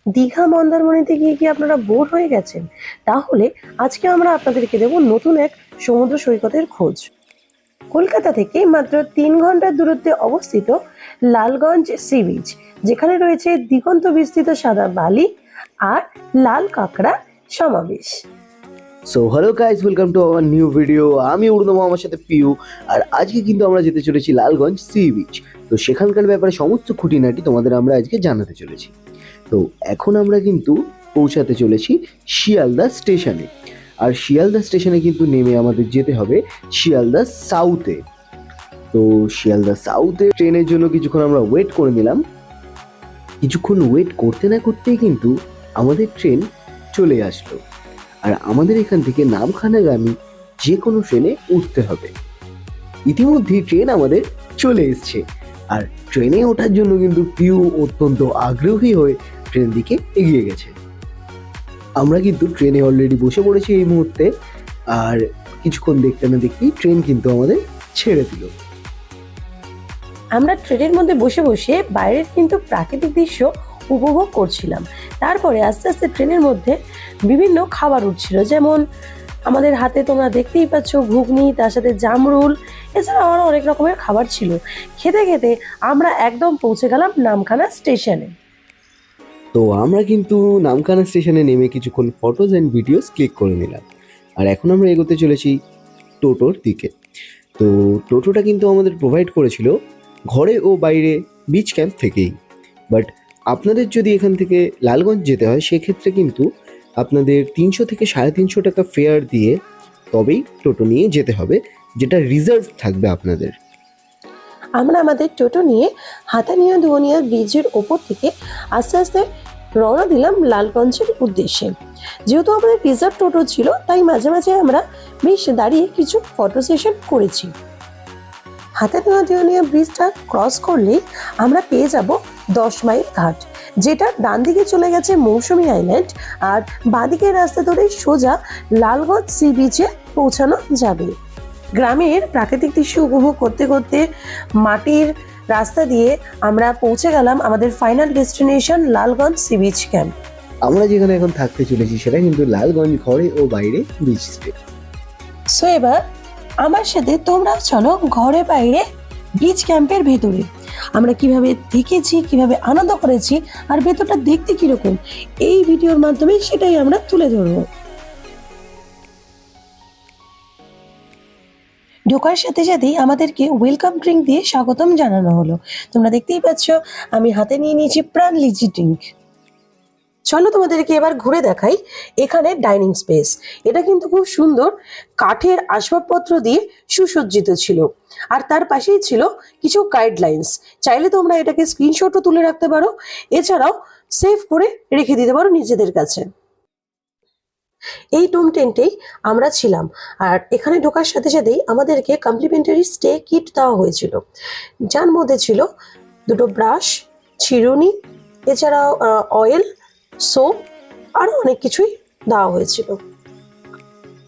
দীঘা মন্দারমণিতে গিয়ে কি আপনারা বোর হয়ে গেছেন? তাহলে আজকে আমরা আপনাদেরকে দেব নতুন এক সমুদ্র সৈকতের খোঁজ। কলকাতা থেকে মাত্র 3 ঘন্টার দূরত্বে অবস্থিত লালগঞ্জ সি বিচ, যেখানে রয়েছে দিগন্ত বিস্তৃত সাদা বালি আর লাল কাঁকড়া সমাবেশ। So hello guys, welcome to our new video. আমি উর্দম, আমার সাথে পিউ। আর আজকে কিন্তু আমরা যেতে চলেছি লালগঞ্জ সি বিচ। তো সেখানকার ব্যাপারে সমস্ত খুঁটিনাটি তোমাদের আমরা আজকে জানাতে চলেছি। তো এখন আমরা কিন্তু পৌঁছাতে চলেছি শিয়ালদা স্টেশনে। আর শিয়ালদা স্টেশনে কিন্তু নেমে আমাদের যেতে হবে শিয়ালদা সাউথে। তো শিয়ালদা সাউথে ট্রেনের জন্য কিছুক্ষণ আমরা ওয়েট করে নিলাম। কিছুক্ষণ ওয়েট করতে না করতেই কিন্তু আমাদের ট্রেন চলে আসলো। আর আমাদের এখান থেকে নামখানাগামী যে কোনো ট্রেনে উঠতে হবে। ইতিমধ্যেই ট্রেন আমাদের চলে এসছে। আর ট্রেনে ওঠার জন্য কিন্তু পিউ অত্যন্ত আগ্রহী হয়ে ট্রেন দিকে এগিয়ে গেছে। আমরা কিন্তু ট্রেনে অলরেডি বসে পড়েছি এই মুহূর্তে। আর কিছুক্ষণ দেখতে না দেখতেই ট্রেন কিন্তু আমাদের ছেড়ে দিল। আমরা ট্রেনের মধ্যে বসে বসে বাইরের কিন্তু প্রাকৃতিক দৃশ্য উপভোগ করছিলাম। তারপরে আস্তে আস্তে ট্রেনের মধ্যে বিভিন্ন খাবার উঠছিল, যেমন আমাদের হাতে তোমরা দেখতেই পাচ্ছ ঘুগনি, তার সাথে জামরুল, এছাড়া আরো অনেক রকমের খাবার ছিল। খেতে খেতে আমরা একদম পৌঁছে গেলাম নামখানা স্টেশনে। তো আমরা কিন্তু নামখানা স্টেশনে নেমে কিছুক্ষণ ফটোজ অ্যান্ড ভিডিওস ক্লিক করে নিলাম। আর এখন আমরা এগোতে চলেছি টোটোর দিকে। তো টোটোটা কিন্তু আমাদের প্রোভাইড করেছিল ঘরে ও বাইরে বিচ ক্যাম্প থেকেই। বাট আপনাদের যদি এখান থেকে লালগঞ্জ যেতে হয় সেক্ষেত্রে কিন্তু আপনাদের 300 থেকে 350 টাকা ফেয়ার দিয়ে তবেই টোটো নিয়ে যেতে হবে, যেটা রিজার্ভ থাকবে আপনাদের। আমরা আমাদের টোটো নিয়ে হাতানিয়া দুয়ানিয়া ব্রিজের ওপর থেকে আস্তে আস্তে রওনা দিলাম লালগঞ্জের উদ্দেশ্যে। যেহেতু আমাদের রিজার্ভ টোটো ছিল, তাই মাঝে মাঝে আমরা বেশ দাঁড়িয়ে কিছু ফটো সেশন করেছি। হাতানিয়া দুয়ানিয়া ব্রিজটা ক্রস করলেই আমরা পেয়ে যাব 10 মাইল ঘাট, যেটা ডান দিকে চলে গেছে মৌসুমী আইল্যান্ড, আর বাঁদিকের রাস্তা ধরে সোজা লালগঞ্জ সি বিচে পৌঁছানো যাবে। গ্রামের প্রাকৃতিক দৃশ্য উপভোগ করতে করতে মাটির রাস্তা দিয়ে আমরা পৌঁছে গেলাম আমাদের final destination Lalganj sea beach camp. আমরা যেখানে এখন থাকতে চলেছি সেটা কিন্তু লালগঞ্জ ঘরে ও বাইরে বিচ স্টে। সো এবার আমার সাথে তোমরা চলো ঘরে বাইরে বিচ ক্যাম্পের ভেতরে আমরা কিভাবে থেকেছি, কিভাবে আনন্দ করেছি, আর ভেতরটা দেখতে কিরকম, এই ভিডিওর মাধ্যমে সেটাই আমরা তুলে ধরবো। ঢোকার সাথে সাথেই আমাদেরকে ওয়েলকাম ড্রিঙ্ক দিয়ে স্বাগতম জানানো হলো। তোমরা দেখতেই পাচ্ছ আমি হাতে নিয়ে নিয়েছি প্রাণ লিচি ড্রিঙ্ক। চলো তোমাদেরকে এবার ঘুরে দেখাই এখানে ডাইনিং স্পেস। এটা কিন্তু খুব সুন্দর কাঠের আসবাবপত্র দিয়ে সুসজ্জিত ছিল, আর তার পাশেই ছিল কিছু গাইডলাইন্স। চাইলে তোমরা এটাকে স্ক্রিনশটও তুলে রাখতে পারো, এছাড়াও সেভ করে রেখে দিতে পারো নিজেদের কাছে। এই টুম টেন্টেই আমরা ছিলাম, আর এখানে ঢোকার সাথে সাথেই আমাদেরকে কমপ্লিমেন্টারি স্টে কিট দেওয়া হয়েছিল, যার মধ্যে ছিল 2টো ব্রাশ, চিরুনি, এছাড়াও অয়েল, সোপ, আরো অনেক কিছুই দেওয়া হয়েছিল।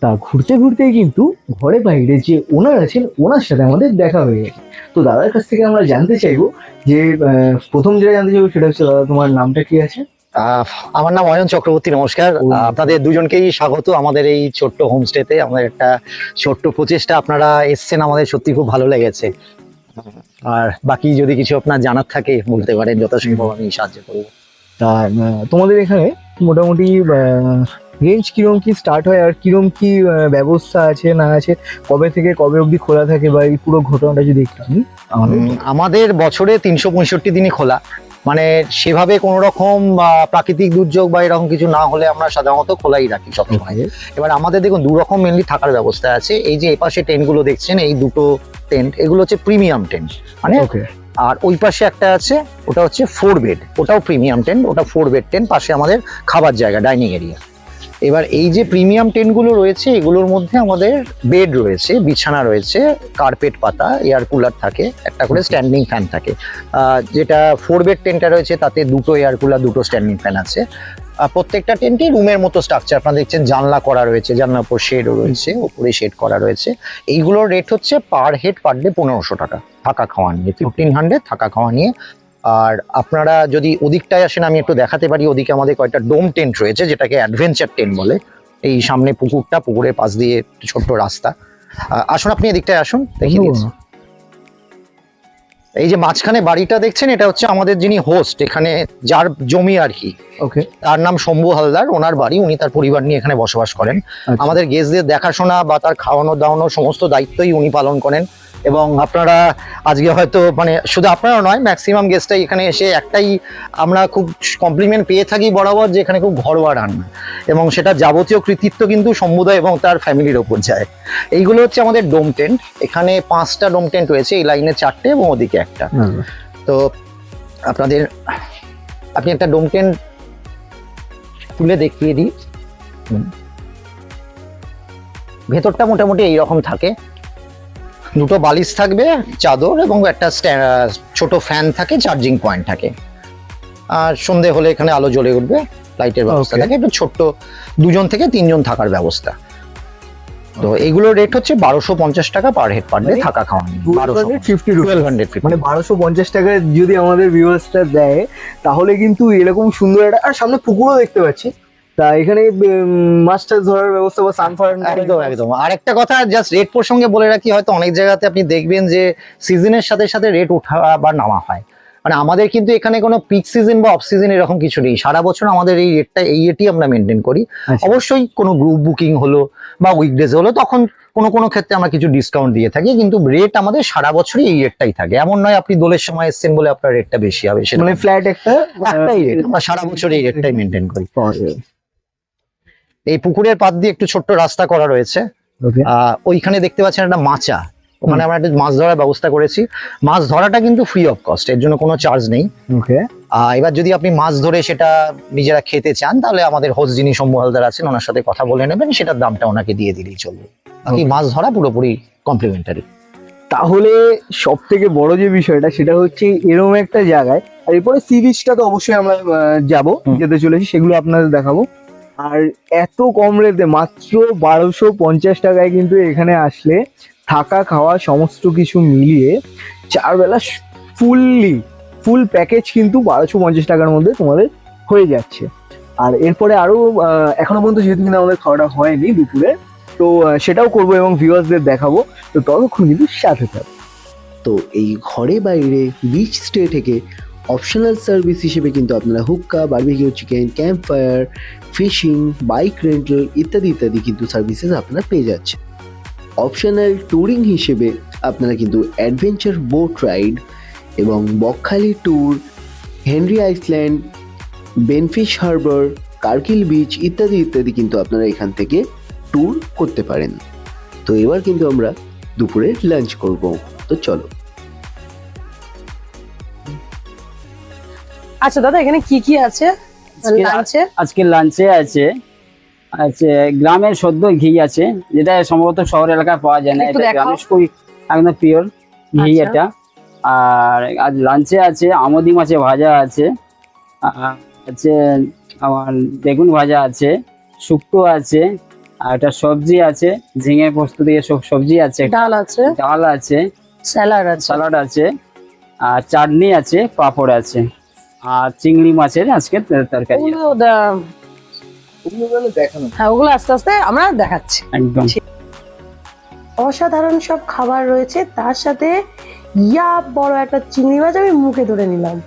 তা ঘুরতে ঘুরতেই কিন্তু ঘরে বাইরে যে ওনার আছেন ওনার সাথে আমাদের দেখা হয়ে গেছে। তো দাদার কাছ থেকে আমরা জানতে চাইবো যে প্রথম যেটা জানতে চাইবো সেটা হচ্ছে, দাদা তোমার নামটা কি আছে? আমার নাম অয়ন চক্রবর্তী, নমস্কার। আপনাদের দুজনকেই স্বাগত আমাদের এই ছোট্ট হোমস্টেতে। আমাদের একটা ছোট্ট প্রচেষ্টা, আপনারা এসছেন, আমাদের সত্যি খুব ভালো লেগেছে। আর বাকি যদি কিছু আপনার জানার থাকে বলতে পারেন, যথাসম্ভব আমি সাহায্য করবো। তা তোমাদের এখানে মোটামুটি রেঞ্জ কিরম কি স্টার্ট হয়, আর কিরম কি ব্যবস্থা আছে না আছে, কবে থেকে কবে অবধি খোলা থাকে, বা এই পুরো ঘটনাটা যদি একটু আমাদের বছরে 365 দিনই খোলা, মানে সেভাবে কোনো রকম প্রাকৃতিক দুর্যোগ বা এরকম কিছু না হলে আমরা সাধারণত খোলাই রাখি সবসময়। এবার আমাদের দেখুন দু রকম মেনলি থাকার ব্যবস্থা আছে। এই যে এপাশে টেন্ট গুলো দেখছেন, এই দুটো টেন্ট, এগুলো হচ্ছে প্রিমিয়াম টেন্ট, মানে আর ওই পাশে একটা আছে, ওটা হচ্ছে 4 বেড, ওটাও প্রিমিয়াম টেন্ট, ওটা 4 বেড টেন্ট। পাশে আমাদের খাবার জায়গা, ডাইনিং এরিয়া। এবার এই যে প্রিমিয়াম টেন্টগুলো রয়েছে, এগুলোর মধ্যে আমাদের বেড রয়েছে, বিছানা রয়েছে, কার্পেট পাতা, এয়ার কুলার থাকে, একটা করে স্ট্যান্ডিং ফ্যান থাকে। যেটা 4 বেড টেন্টটা রয়েছে তাতে 2টো এয়ার কুলার, 2টো স্ট্যান্ডিং ফ্যান আছে। প্রত্যেকটা টেন্টই রুমের মতো স্ট্রাকচার, আপনারা দেখছেন জানলা করা রয়েছে, জানলার উপর শেডও রয়েছে, উপরে শেড করা রয়েছে। এইগুলোর রেট হচ্ছে পার হেড পার ডে 1500 টাকা, থাকা খাওয়া নিয়ে 1500, থাকা খাওয়া নিয়ে আর আপনারা যদি ওদিকটায় আসেন আমি একটু দেখাতে পারি, ওদিকে আমাদের কয়েকটা ডোম টেন্ট রয়েছে যেটাকে অ্যাডভেঞ্চার টেন্ট বলে। এই সামনে পুকুরটা, পুকুরের পাশ দিয়ে একটু ছোট্ট রাস্তা। আসুন আপনি এদিকটায় আসুন, দেখিয়ে দিচ্ছি। এই যে মাঝখানে বাড়িটা দেখছেন, এটা হচ্ছে আমাদের যিনি হোস্ট, এখানে যার জমি আর কি, ওকে। তার নাম শম্ভু হালদার, ওনার বাড়ি, উনি তার পরিবার নিয়ে এখানে বসবাস করেন। আমাদের গেস্টদের দেখাশোনা বা তার খাওয়ানো দাওয়ানোর সমস্ত দায়িত্বই উনি পালন করেন। এবং আপনারা আজকে হয়তো মানে শুধু আপনারা নয়, ম্যাক্সিমাম গেস্টটাই এখানে এসে একটাই আমরা খুব কমপ্লিমেন্ট পেয়ে থাকি বরাবর, যে এখানে খুব ঘরোয়া রান্না, এবং সেটা যাবতীয় কৃতিত্ব কিন্তু শম্ভুদা এবং তার ফ্যামিলির ওপর যায়। এইগুলো হচ্ছে আমাদের ডোম টেন্ট। এখানে 5টা ডোম টেন্ট রয়েছে, এই লাইনে 4টে এবং ওদিকে একটা। তো আপনি একটা ডোম টেন্ট তুলে দেখিয়ে দিই। ভেতরটা মোটামুটি এইরকম থাকে, দুটো বালিশ থাকবে, চাদর এবং একটা ছোট ফ্যান থাকে, চার্জিং পয়েন্ট থাকে। আর সন্ধে হলে এখানে আলো জ্বলে উঠবে, লাইটের ব্যবস্থা থাকে, একটু ছোট্ট 2 থেকে 3 জন থাকার ব্যবস্থা। তো এইগুলোর রেট হচ্ছে 1250 টাকা পার হেড পার ডে, থাকা খাওয়া নিয়ে। 1250 মানে 1250 টাকা যদি আমাদের ভিউয়ার্সটা দেয়, তাহলে কিন্তু এরকম সুন্দর একটা, আর সামনে পুকুরও দেখতে পাচ্ছি। তা এখানে মাছ টাছ ধরার ব্যবস্থা বা সানফার। একদম একদম। আর একটা কথা জাস্ট রেট প্রসঙ্গে বলে রাখি, হয়তো অনেক জায়গাতে আপনি দেখবেন যে সিজনের সাথে সাথে রেট ওঠা বা নামা হয়, মানে আমাদের কিন্তু এখানে কোনো পিক সিজন বা অফ সিজন এরকম কিছু নেই। সারা বছর আমাদের এই রেটই আমরা মেনটেন করি। অবশ্যই কোনো গ্রুপ বুকিং হলো বা উইকডেজ হলো, তখন কোনো ক্ষেত্রে আমরা কিছু ডিসকাউন্ট দিয়ে থাকি, কিন্তু রেট আমাদের সারা বছরই এই রেটটাই থাকে। এমন নয় আপনি দোলের সময় এসেছেন বলে আপনার রেটটা বেশি হবে, সেটা মানে ফ্ল্যাট একটাই রেট, আমরা সারা বছর এই রেটটাই মেনটেন করি। এই পুকুরের পাশ দিয়ে একটু ছোট্ট রাস্তা করা রয়েছে। ওইখানে দেখতে পাচ্ছেন একটা মাচা, ওখানে আমরা একটা মাছ ধরার ব্যবস্থা করেছি। মাছ ধরাটা কিন্তু ফ্রি অফ কস্ট, এর জন্য কোনো চার্জ নেই। এবার যদি আপনি মাছ ধরে সেটা নিজেরা খেতে চান, তাহলে আমাদের হোস্ট যিনি শম্ভু হালদার আছেন, ওনার সাথে কথা বলে নেবেন, সেটার দামটা ওনাকে দিয়ে দিলেই চলবে। বাকি মাছ ধরা পুরোপুরি কমপ্লিমেন্টারি। তাহলে সব থেকে বড় যে বিষয়টা সেটা হচ্ছে এরকম একটা জায়গায়, আর এরপরে সি বিচটা তো অবশ্যই আমরা যেতে চলেছি, সেগুলো আপনাদের দেখাবো। আর এত কম রেটে মাত্র 1250 টাকায় কিন্তু এখানে আসলে থাকা খাওয়া সমস্ত কিছু মিলিয়ে 4 বেলা ফুল প্যাকেজ কিন্তু 1250 টাকার মধ্যে তোমাদের হয়ে যাচ্ছে। আর এরপরে আরো এখনো পর্যন্ত যেহেতু কিন্তু আমাদের খাওয়াটা হয়নি দুপুরে, তো সেটাও করবো এবং ভিউয়ার্সদের দেখাবো। তো ততক্ষণ কিন্তু সাথে থাকো। তো এই ঘরে বাইরে বিচ স্টে থেকে অপশনাল সার্ভিস হিসেবে কিন্তু আপনারা হুক্কা, barbecue chicken, camp fire, fishing, bike rental ইত্যাদি ইত্যাদি কিন্তু সার্ভিসেস আপনারা পেয়ে যাচ্ছেন। অপশনাল ট্যুরিং হিসেবে আপনারা কিন্তু অ্যাডভেঞ্চার বোট রাইড এবং Bakkhali tour, Henry Island, Benfish harbour, কার্কিল বিচ ইত্যাদি ইত্যাদি কিন্তু আপনারা এখান থেকে ট্যুর করতে পারেন। তো এবার কিন্তু আমরা দুপুরে লাঞ্চ করব, তো চলো। আচ্ছা দাদা, এখানে কি কি আছে লাঞ্চে? আজকে লাঞ্চে আছে গ্রামের সদ্য ঘি আছে, যেটা সম্ভবত শহর এলাকায় পাওয়া যায় না, একটু এটা দেখাও। গ্রামের খুবই একদম পিওর ঘি আচ্ছা। এটা। আর আজ লাঞ্চে আছে আমদি মাছে ভাজা আছে, আছে আমার বেগুন ভাজা আছে, শুক্তো আছে, আর একটা সবজি আছে, ঝিঙে পোস্ত দিয়ে সবজি আছে, ডাল আছে, ডাল আছে, স্যালাড আছে, স্যালাড আছে, আর চাটনি আছে, পাঁপড় আছে, আর চিংড়ি মাছের আজকে তরকারি আছে। হ্যাঁ, ওগুলো আস্তে আস্তে আমরা দেখাচ্ছি। একদম অসাধারণ সব খাবার রয়েছে, তার সাথে বড় একটা চিংড়ি মাছ আমি মুখে ধরে নিলাম।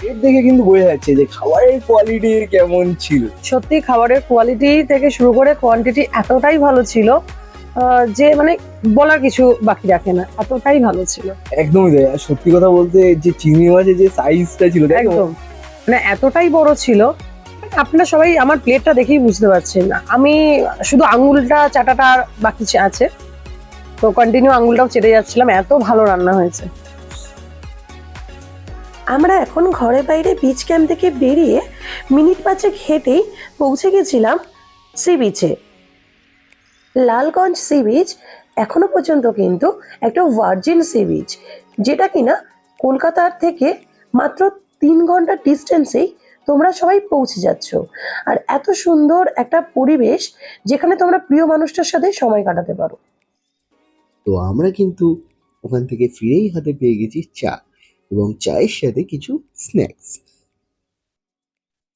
এর দেখে কিন্তু বোঝা যাচ্ছে যে খাবারের কোয়ালিটি কেমন ছিল। সত্যি খাবারের কোয়ালিটি থেকে শুরু করে কোয়ান্টিটি এতটাই ভালো ছিল যে মানে বলার কিছু বাকি রাখে না, এতটাই ভালো ছিল। একদমই তাই। আর সত্যি কথা বলতে যে চিংড়ি মাছের যে সাইজটা ছিল, একদম মানে এতটাই বড় ছিল, আপনারা সবাই আমার প্লেটটা দেখেই বুঝতে পারছেন। আমি শুধু আঙুলটা চাটাটা বাকি আছে, তো কন্টিনিউ আঙুলটাও চেটে যাচ্ছিলাম, এত ভালো রান্না হয়েছে। আমরা এখন ঘরে বাইরে বিচ ক্যাম্প থেকে বেরিয়ে মিনিট 5 হেঁটেই পৌঁছে গেছিলাম সি বিচে। লালগঞ্জ সি বিচ এখনো পর্যন্ত কিন্তু একটা ভার্জিন সি বিচ, যেটা কিনা কলকাতার থেকে মাত্র 3 ঘন্টা ডিস্টেন্সেই তোমরা সবাই পৌঁছে যাচ্ছ। আর এত সুন্দর একটা পরিবেশ যেখানে তোমরা প্রিয় মানুষটার সাথে সময় কাটাতে পারো। তো আমরা কিন্তু ওখান থেকে ফিরেই হাতে পেয়ে গেছি চা এবং চায়ের সাথে কিছু স্ন্যাক্স।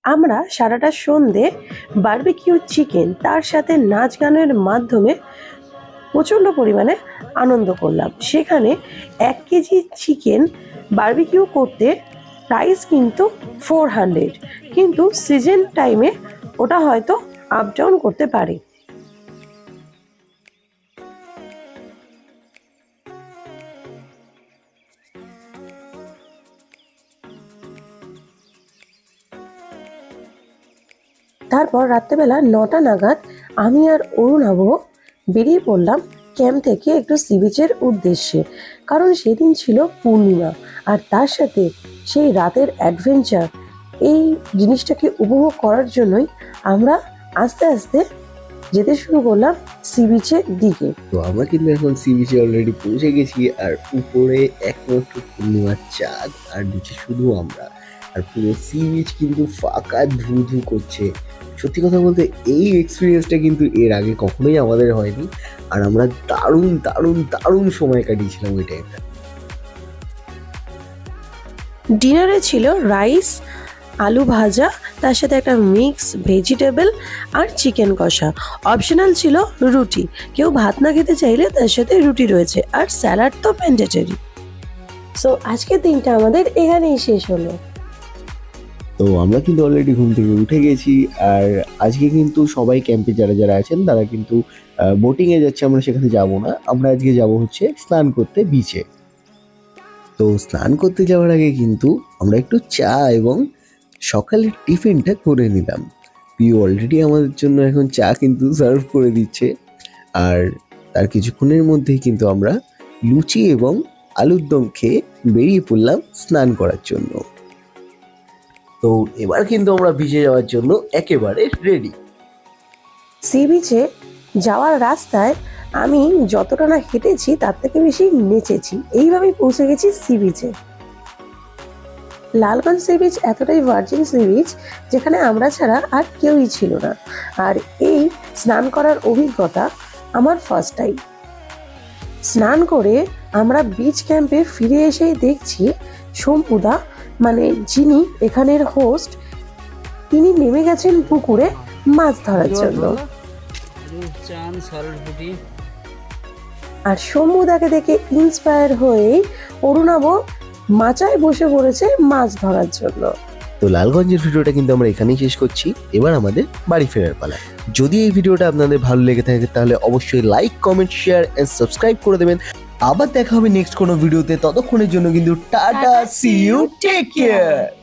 আমরা সারাটা সন্ধে বারবিকিউ চিকেন তার সাথে নাচ গানের মাধ্যমে প্রচণ্ড পরিমাণে আনন্দ করলাম। সেখানে 1 কেজি চিকেন বারবিকিউ করতে প্রাইস কিন্তু 400, কিন্তু সিজন টাইমে ওটা হয়তো আপ ডাউন করতে পারে। তারপর রাত্রেবেলা 9টা নাগাদ আমি আর অরুণাভ বেরিয়ে পড়লাম ক্যাম্প থেকে একটু সি বিচের উদ্দেশ্যে, কারণ সেদিন ছিল পূর্ণিমা। আর তার সাথে সেই রাতের অ্যাডভেঞ্চার, এই জিনিসটাকে উপভোগ করার জন্যই আমরা আস্তে আস্তে যেতে শুরু করলাম সি বিচের দিকে। তো আমরা কিন্তু এখন সি বিচে অলরেডি পৌঁছে গেছি, আর উপরে একমাত্র পূর্ণিমার চাঁদ আর নিচে শুধু আমরা। আর পুরো সি বিচ কিন্তু ফাঁকা ধু ধু করছে। সত্যি কথা বলতে এই এক্সপিরিয়েন্সটা কিন্তু এর আগে কখনোই আমাদের হয়নি, আর আমরা দারুণ দারুণ দারুণ সময় কাটিয়েছিলাম ওই টাইমটা। ডিনারে ছিল রাইস, আলু ভাজা, তার সাথে একটা মিক্স ভেজিটেবল আর চিকেন কষা। অপশনাল ছিল রুটি, কেউ ভাত না খেতে চাইলে তার সাথে রুটি রয়েছে, আর স্যালাড তো ম্যান্ডেটরি। সো আজকের দিনটা আমাদের এখানেই শেষ হলো। তো আমরা কিন্তু অলরেডি ঘুম থেকে উঠে গেছি, আর আজকে কিন্তু সবাই ক্যাম্পে যারা যারা আছেন তারা কিন্তু বোটিংয়ে যাচ্ছে। আমরা সেখানে যাব না, আমরা আজকে যাব হচ্ছে স্নান করতে বিচে। তো স্নান করতে যাওয়ার আগে কিন্তু আমরা একটু চা এবং সকালের টিফিনটা করে নিলাম। পিউ অলরেডি আমাদের জন্য এখন চা কিন্তু সার্ভ করে দিচ্ছে, আর তার কিছুক্ষণের মধ্যেই কিন্তু আমরা লুচি এবং আলুর দম খেয়ে বেরিয়ে পড়লাম স্নান করার জন্য। তো এবার কিন্তু আমরা বিচে যাওয়ার জন্য একেবারে রেডি। সি বিচে যাওয়ার রাস্তায় আমি যতটা না হেঁটেছি তার থেকে বেশি নেচেছি। এইভাবেই পৌঁছে গেছি সি বিচে। লালগঞ্জ সি বিচ এতটাই ভার্জিন সি বিচ যেখানে আমরা ছাড়া আর কেউই ছিল না। আর এই স্নান করার অভিজ্ঞতা আমার ফার্স্ট টাইম। স্নান করে আমরা বিচ ক্যাম্পে ফিরে এসেই দেখছি শম্পুদা, মানে যিনি এখানের হোস্ট, তিনি নেমে গেছেন পুকুরে মাছ ধরার জন্য। আর শম্ভুদাকে দেখে ইন্সপায়ার হয়ে অরুণাভ মাচায় বসে পড়েছে মাছ ধরার জন্য। তো লালগঞ্জের ভিডিওটা কিন্তু আমরা এখানেই শেষ করছি। এবার আমাদের বাড়ি ফেরার পালা। যদি এই ভিডিওটা আপনাদের ভালো লেগে থাকে তাহলে অবশ্যই like, comment, share and subscribe করে দেবেন। আবার দেখা হবে নেক্সট কোনো ভিডিওতে। ততক্ষণের জন্য কিন্তু টাটা, সি ইউ, টেক কেয়ার।